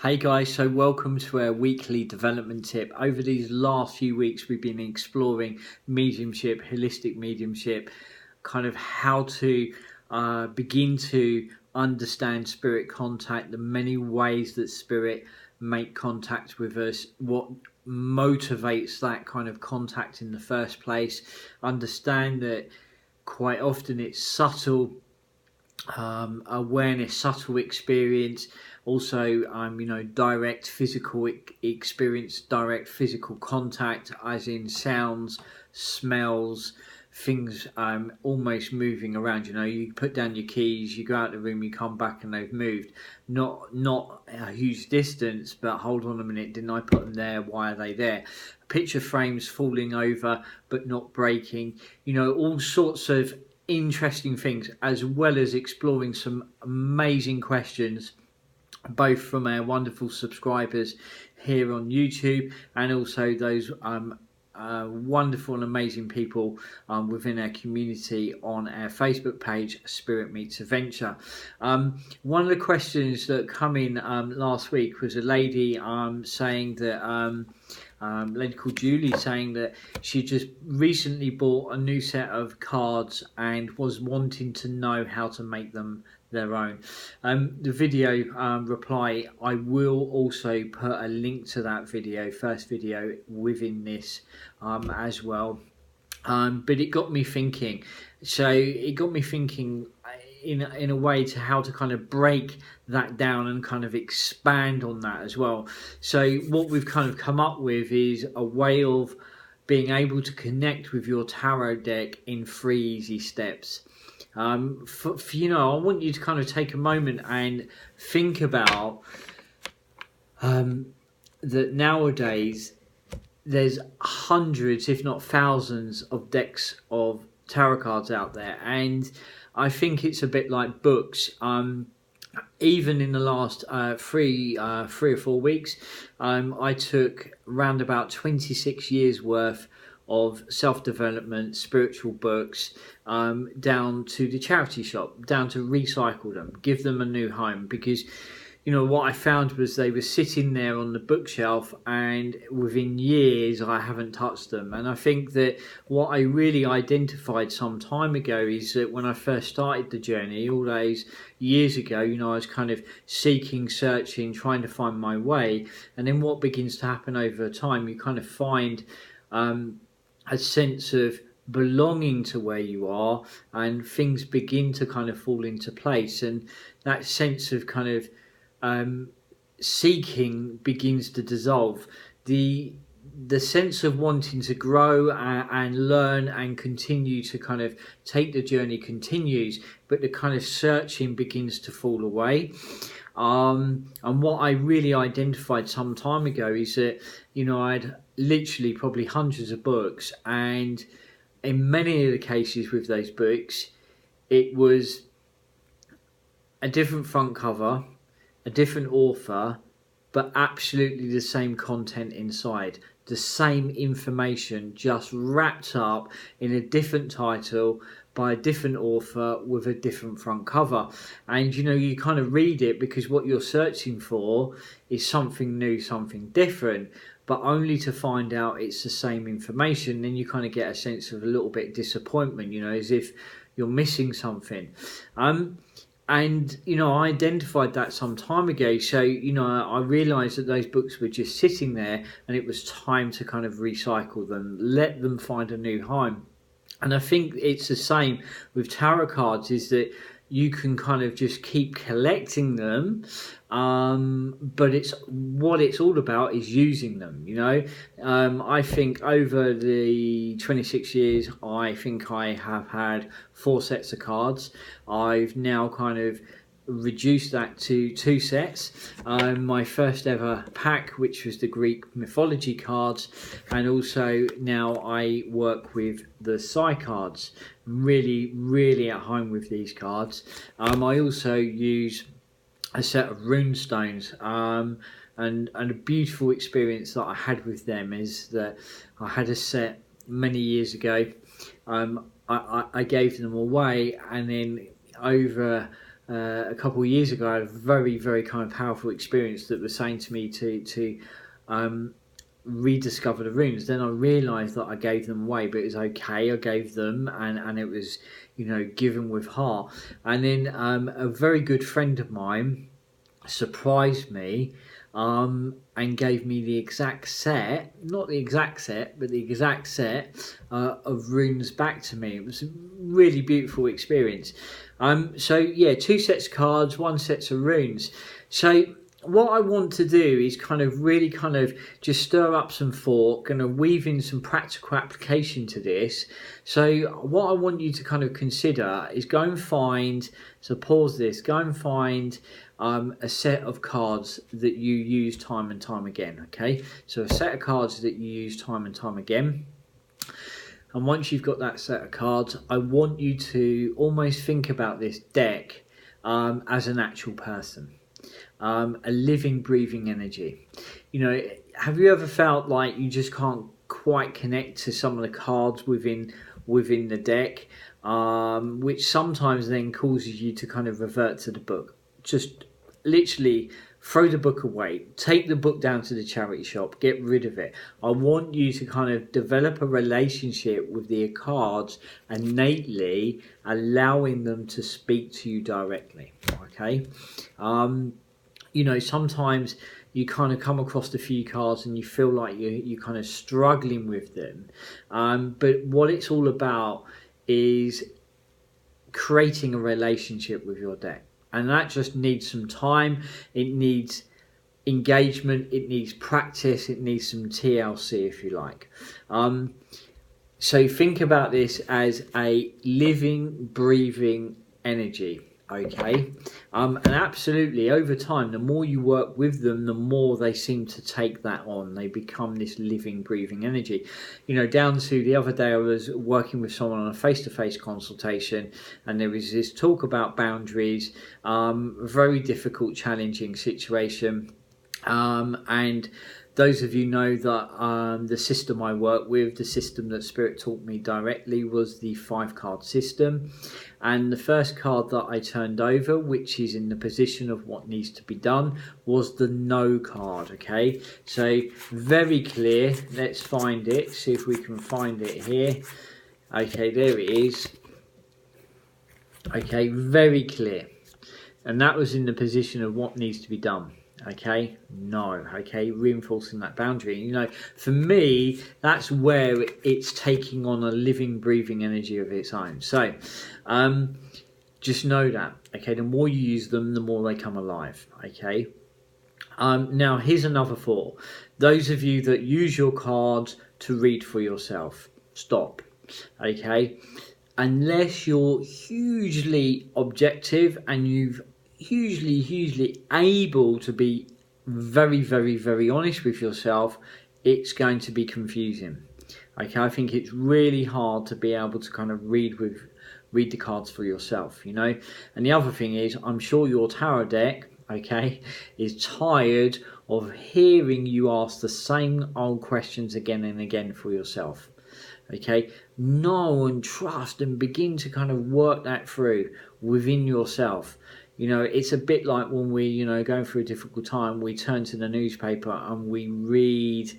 Hey guys, so welcome to our weekly development tip. Over these last few weeks we've been exploring mediumship, holistic mediumship, kind of how to begin to understand spirit contact, the many ways that spirit make contact with us, what motivates that kind of contact in the first place. Understand that quite often it's subtle awareness, subtle experience, also direct physical experience, direct physical contact, as in sounds, smells, things almost moving around. You put down your keys, you go out the room, you come back and they've moved, not a huge distance, but hold on a minute, didn't I put them there? Why are they there? Picture frames falling over but not breaking, all sorts of interesting things, as well as exploring some amazing questions, both from our wonderful subscribers here on YouTube and also those wonderful and amazing people within our community on our Facebook page, Spirit Meets Adventure. One of the questions that come in last week was a lady saying that lady called Julie, saying that she just recently bought a new set of cards and was wanting to know how to make them their own. The video reply, I will also put a link to that video, first video, within this as well. But it got me thinking. So it got me thinking in a way to how to kind of break that down and kind of expand on that as well. So what we've kind of come up with is a way of being able to connect with your tarot deck in 3 easy steps. I want you to kind of take a moment and think about that nowadays there's hundreds, if not thousands, of decks of tarot cards out there, and I think it's a bit like books. Even in the last 3 or 4 weeks, I took around about 26 years worth of self-development spiritual books down to the charity shop, down to recycle them, give them a new home, because what I found was they were sitting there on the bookshelf and within years I haven't touched them. And I think that what I really identified some time ago is that when I first started the journey all those years ago, I was kind of seeking, searching, trying to find my way. And then what begins to happen over time, you kind of find a sense of belonging to where you are, and things begin to kind of fall into place, and that sense of kind of seeking begins to dissolve. The sense of wanting to grow and learn and continue to kind of take the journey continues, but the kind of searching begins to fall away. And what I really identified some time ago is that I'd literally probably hundreds of books, and in many of the cases with those books it was a different front cover, a different author, but absolutely the same content inside, the same information, just wrapped up in a different title by a different author with a different front cover. And you kind of read it because what you're searching for is something new, something different, but only to find out it's the same information. Then you kind of get a sense of a little bit of disappointment, as if you're missing something. And I identified that some time ago. So I realized that those books were just sitting there, and it was time to kind of recycle them, let them find a new home. And I think it's the same with tarot cards, is that you can kind of just keep collecting them, but it's all about is using them. I think over the 26 years, I think I have had 4 sets of cards. I've now kind of reduced that to 2 sets. My first ever pack, which was the Greek mythology cards, and also now I work with the Psi cards. Really at home with these cards. I also use a set of rune stones, and a beautiful experience that I had with them is that I had a set many years ago. I gave them away, and then over a couple of years ago, I had a very, very kind of powerful experience that was saying to me to rediscover the runes. Then I realised that I gave them away, but it was okay. I gave them, and it was, you know, given with heart. And then a very good friend of mine surprised me and gave me the exact set, not the exact set, but the exact set of runes back to me. It was a really beautiful experience. So yeah, 2 sets of cards, 1 set of runes. So what I want to do is kind of really kind of just stir up some thought, going to weave in some practical application to this. So what I want you to kind of consider is go and find, so pause this, go and find a set of cards that you use time and time again, okay? So a set of cards that you use time and time again. And once you've got that set of cards, I want you to almost think about this deck as an actual person. A living, breathing energy. You know, have you ever felt like you just can't quite connect to some of the cards within the deck, which sometimes then causes you to kind of revert to the book? Just literally throw the book away, take the book down to the charity shop, get rid of it. I want you to kind of develop a relationship with the cards, innately allowing them to speak to you directly, okay? You know, sometimes you kind of come across a few cards and you feel like you're kind of struggling with them. But what it's all about is creating a relationship with your deck. And that just needs some time. It needs engagement. It needs practice. It needs some TLC, if you like. So think about this as a living, breathing energy. Okay, and absolutely over time, the more you work with them, the more they seem to take that on. They become this living, breathing energy. You know, down to the other day, I was working with someone on a face-to-face consultation, and there was this talk about boundaries, very difficult, challenging situation, and those of you know that the system I work with, the system that Spirit taught me directly, was the 5-card system. And the first card that I turned over, which is in the position of what needs to be done, was the no card, okay? So very clear. Let's find it, see if we can find it here. Okay, there it is. Okay, very clear. And that was in the position of what needs to be done. Okay, no, okay, reinforcing that boundary. You know, for me, that's where it's taking on a living, breathing energy of its own. So, just know that, okay, the more you use them, the more they come alive, okay. Now, here's another thought. Those of you that use your cards to read for yourself, stop, okay. Unless you're hugely objective and you've hugely able to be very, very, very honest with yourself, it's going to be confusing. Okay, I think it's really hard to be able to kind of read the cards for yourself, you know. And the other thing is, I'm sure your tarot deck, okay, is tired of hearing you ask the same old questions again and again for yourself. Okay, know and trust and begin to kind of work that through within yourself. You know, it's a bit like when we, you know, going through a difficult time, we turn to the newspaper and we read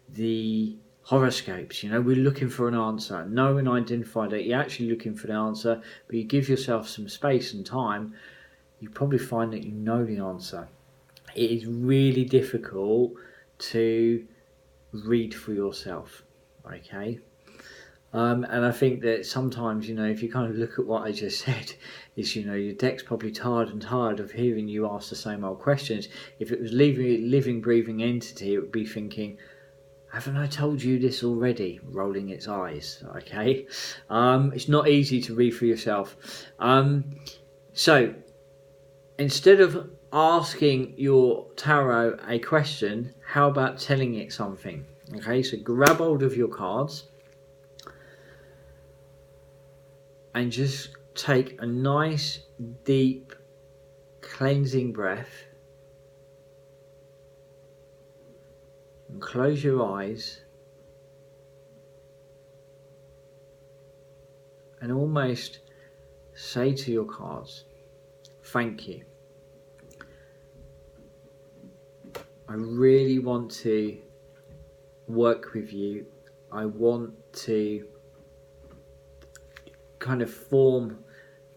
the horoscopes. You know, we're looking for an answer. Know and identify that you're actually looking for the answer, but you give yourself some space and time, you probably find that you know the answer. It is really difficult to read for yourself, okay? And I think that sometimes, you know, if you kind of look at what I just said, is, you know, your deck's probably tired of hearing you ask the same old questions. If it was living, breathing entity, it would be thinking, haven't I told you this already? Rolling its eyes, okay? It's not easy to read for yourself. So, instead of asking your tarot a question, how about telling it something? Okay, so grab hold of your cards and just take a nice, deep, cleansing breath. And close your eyes. And almost say to your cards, thank you. I really want to work with you. I want to kind of form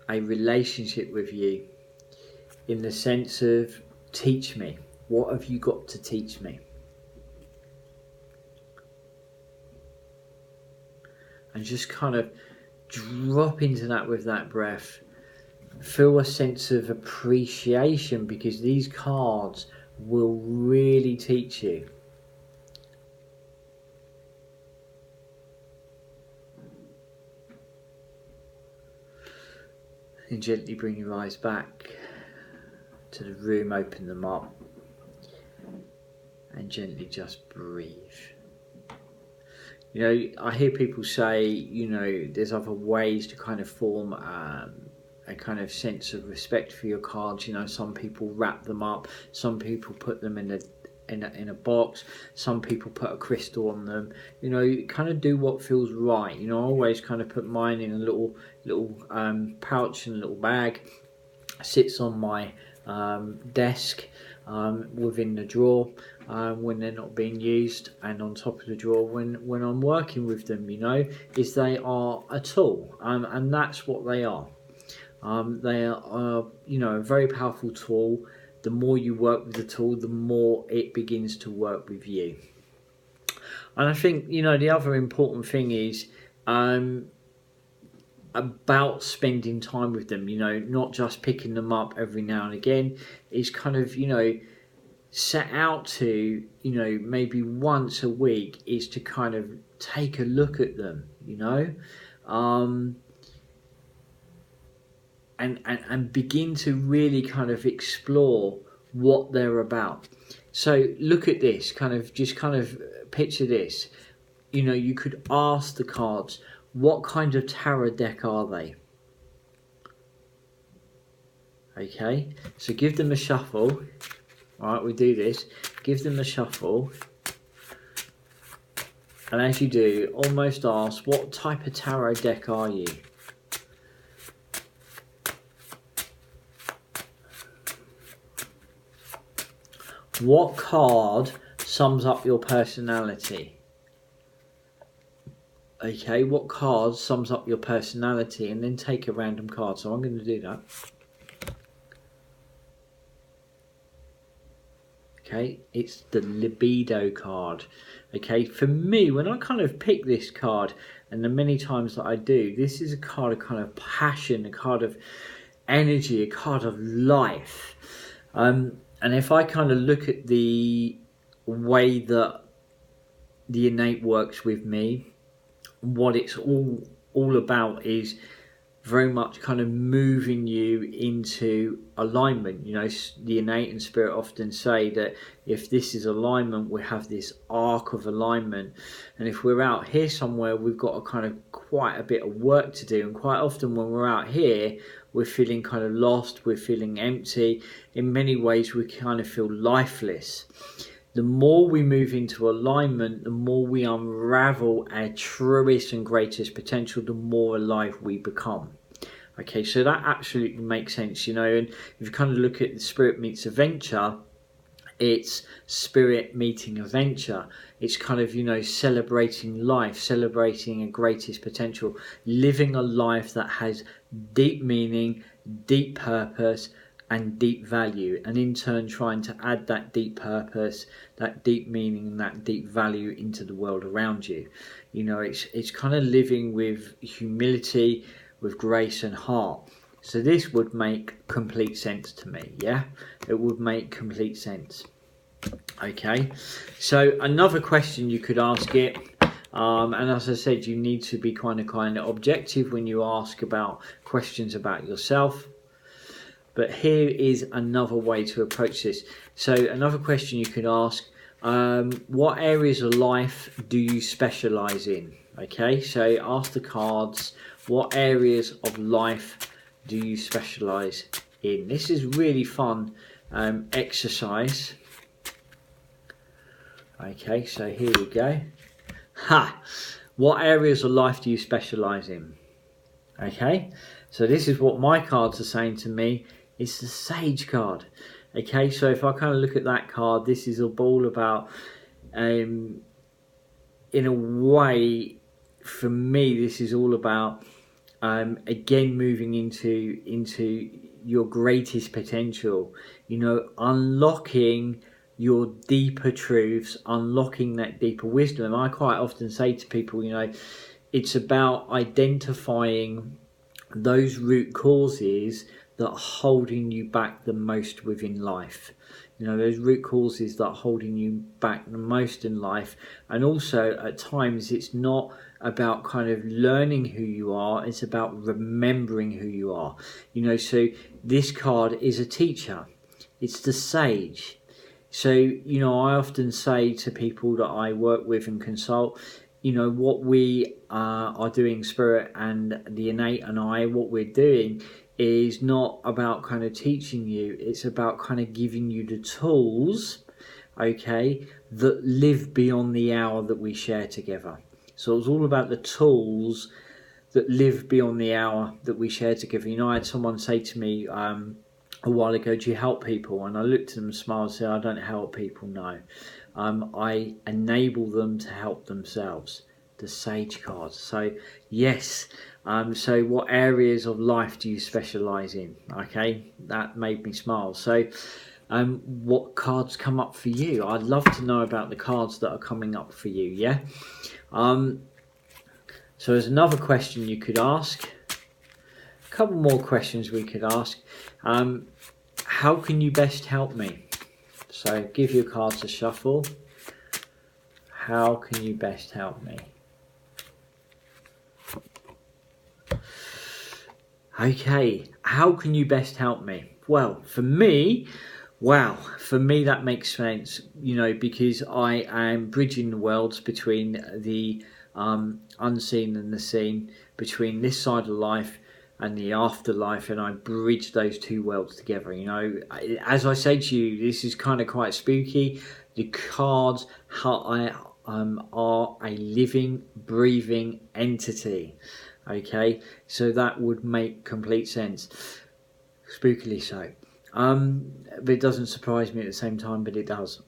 a relationship with you in the sense of, teach me. What have you got to teach me? And just kind of drop into that with that breath. Feel a sense of appreciation, because these cards will really teach you. And gently bring your eyes back to the room, open them up, and gently just breathe. You know, I hear people say, you know, there's other ways to kind of form a kind of sense of respect for your cards. You know, some people wrap them up, some people put them in a box, some people put a crystal on them. You know, you kind of do what feels right. You know, I always kind of put mine in a little pouch and a little bag. It sits on my desk within the drawer when they're not being used, and on top of the drawer when I'm working with them. You know, is they are a tool, and that's what they are. They are, you know, a very powerful tool. The more you work with the tool, the more it begins to work with you. And I think, you know, the other important thing is about spending time with them. You know, not just picking them up every now and again. Is kind of, you know, set out to, you know, maybe once a week is to kind of take a look at them, you know, and begin to really kind of explore what they're about. So look at this, kind of picture this. You know, you could ask the cards, what kind of tarot deck are they? Okay, so give them a shuffle. All right, we do this. Give them a shuffle. And as you do, almost ask, what type of tarot deck are you? What card sums up your personality? Okay, what card sums up your personality? And then take a random card. So I'm going to do that. Okay, it's the libido card. Okay, for me, when I kind of pick this card, and the many times that I do, this is a card of kind of passion, a card of energy, a card of life. And if I kind of look at the way that the innate works with me, what it's all about is very much kind of moving you into alignment. You know, the innate and spirit often say that if this is alignment, we have this arc of alignment, and if we're out here somewhere, we've got a kind of quite a bit of work to do. And quite often when we're out here, we're feeling kind of lost, we're feeling empty. In many ways, we kind of feel lifeless. The more we move into alignment, the more we unravel our truest and greatest potential, the more alive we become. Okay, so that absolutely makes sense, you know. And if you kind of look at the spirit meets adventure, it's spirit meeting adventure. It's kind of, you know, celebrating life, celebrating a greatest potential, living a life that has deep meaning, deep purpose, and deep value, and in turn trying to add that deep purpose, that deep meaning, and that deep value into the world around you. You know, it's kind of living with humility, with grace and heart. So this would make complete sense to me. Yeah, it would make complete sense. Okay, so another question you could ask it, and as I said, you need to be kind of objective when you ask about questions about yourself. But here is another way to approach this. So another question you could ask, what areas of life do you specialize in? Okay, so ask the cards, what areas of life do you specialize in? This is really fun exercise. Okay, so here we go. Ha! What areas of life do you specialize in? Okay, so this is what my cards are saying to me. It's the Sage card. Okay, so if I kind of look at that card, this is all about, in a way, for me, this is all about, again, moving into your greatest potential. You know, unlocking your deeper truths, unlocking that deeper wisdom. I quite often say to people, you know, it's about identifying those root causes that are holding you back the most within life. You know, those root causes that are holding you back the most in life. And also at times it's not about kind of learning who you are, it's about remembering who you are. You know, so this card is a teacher. It's the Sage. So, you know, I often say to people that I work with and consult, you know, what we are doing, Spirit and the Innate and I, what we're doing is not about kind of teaching you, it's about kind of giving you the tools, okay, that live beyond the hour that we share together. So it's all about the tools that live beyond the hour that we share together. You know, I had someone say to me a while ago, do you help people? And I looked at them and smiled and said, I don't help people, no. I enable them to help themselves. The Sage card. So yes, so what areas of life do you specialise in? Okay, that made me smile. So what cards come up for you? I'd love to know about the cards that are coming up for you. Yeah. So there's another question you could ask. A couple more questions we could ask. How can you best help me? So give your cards a shuffle. How can you best help me? Okay, how can you best help me? Well, for me that makes sense, you know, because I am bridging the worlds between the unseen and the seen, between this side of life and the afterlife, and I bridge those two worlds together. You know, as I say to you, this is kind of quite spooky. The cards are a living, breathing entity. Okay, so that would make complete sense, spookily so. But it doesn't surprise me at the same time, but it does.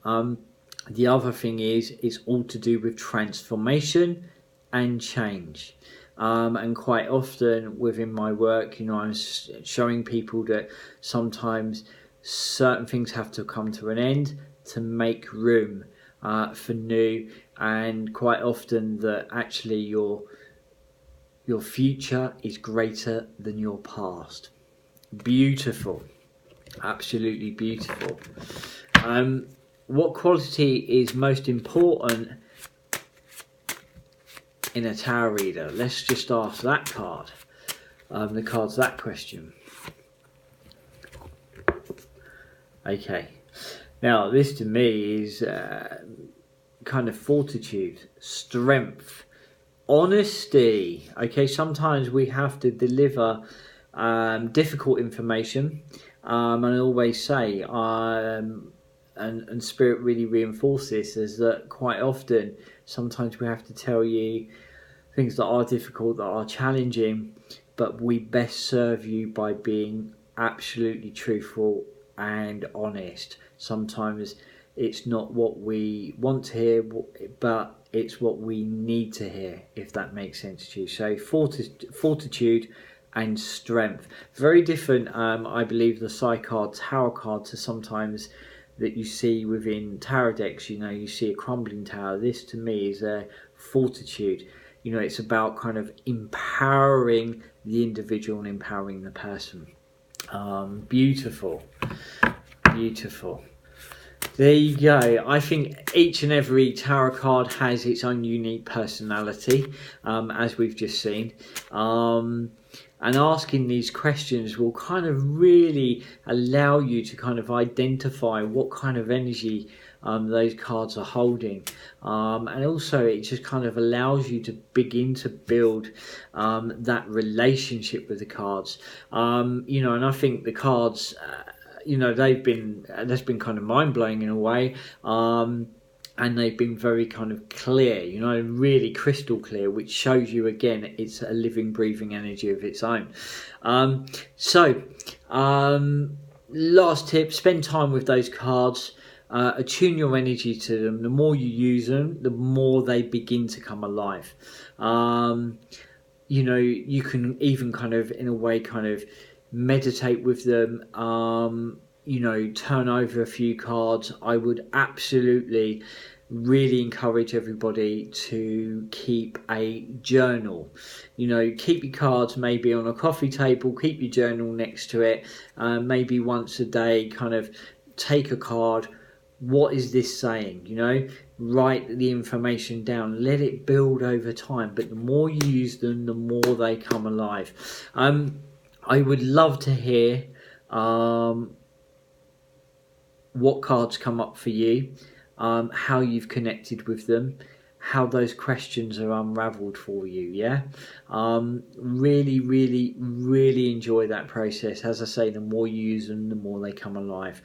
The other thing is, it's all to do with transformation and change. And quite often within my work, you know, I'm showing people that sometimes certain things have to come to an end to make room for new, and quite often that actually your future is greater than your past. Beautiful. Absolutely beautiful. What quality is most important in a tarot reader? Let's just ask that card. The card's that question. Okay. Now, this to me is kind of fortitude, strength, honesty. Okay, sometimes we have to deliver difficult information, and I always say, and Spirit really reinforces this, is that quite often sometimes we have to tell you things that are difficult, that are challenging, but we best serve you by being absolutely truthful and honest. Sometimes it's not what we want to hear, but it's what we need to hear, if that makes sense to you. So fortitude and strength. Very different, I believe, the Psi card, Tower card, to sometimes that you see within tarot decks. You know, you see a crumbling tower. This to me is a fortitude. You know, it's about kind of empowering the individual and empowering the person. Beautiful. Beautiful. There you go. I think each and every tarot card has its own unique personality, as we've just seen. And asking these questions will kind of really allow you to kind of identify what kind of energy those cards are holding. And also it just kind of allows you to begin to build that relationship with the cards. You know, and I think the cards... you know, that's been kind of mind-blowing in a way. and they've been very kind of clear, you know, really crystal clear, which shows you again it's a living, breathing energy of its own. Last tip: spend time with those cards. Attune your energy to them. The more you use them, the more they begin to come alive. You know, you can even kind of, in a way, kind of meditate with them. You know, turn over a few cards. I would absolutely really encourage everybody to keep a journal. You know, keep your cards maybe on a coffee table, keep your journal next to it. Maybe once a day, kind of take a card. What is this saying? You know, write the information down, let it build over time, but the more you use them, the more they come alive. I would love to hear what cards come up for you, how you've connected with them, how those questions are unraveled for you. Yeah, really, really, really enjoy that process. As I say, the more you use them, the more they come alive.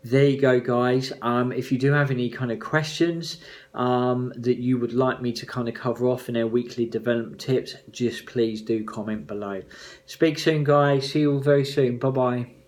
There you go, guys. If you do have any kind of questions that you would like me to kind of cover off in our weekly development tips, just please do comment below. Speak soon, guys. See you all very soon. Bye bye.